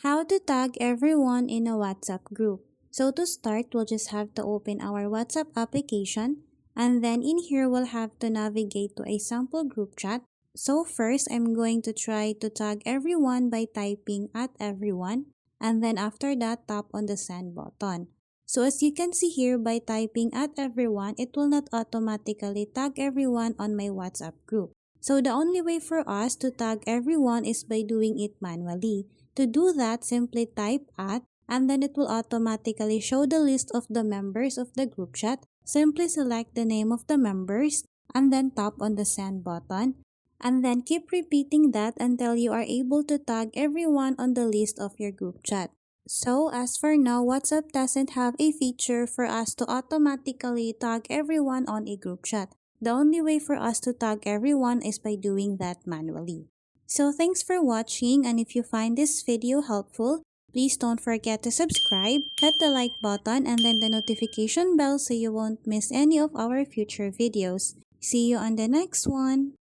How to tag everyone in a WhatsApp group. So to start, we'll just have to open our WhatsApp application, and then in here we'll have to navigate to a sample group chat. So first, I'm going to try to tag everyone by typing at everyone, and then after that, tap on the send button. So as you can see here, by typing at everyone, it will not automatically tag everyone on my WhatsApp group. So the only way for us to tag everyone is by doing it manually. To do that, simply type at and then it will automatically show the list of the members of the group chat. Simply select the name of the members and then tap on the send button. And then keep repeating that until you are able to tag everyone on the list of your group chat. So as for now, WhatsApp doesn't have a feature for us to automatically tag everyone on a group chat. The only way for us to tag everyone is by doing that manually. So thanks for watching, and if you find this video helpful, please don't forget to subscribe, hit the like button and then the notification bell so you won't miss any of our future videos. See you on the next one!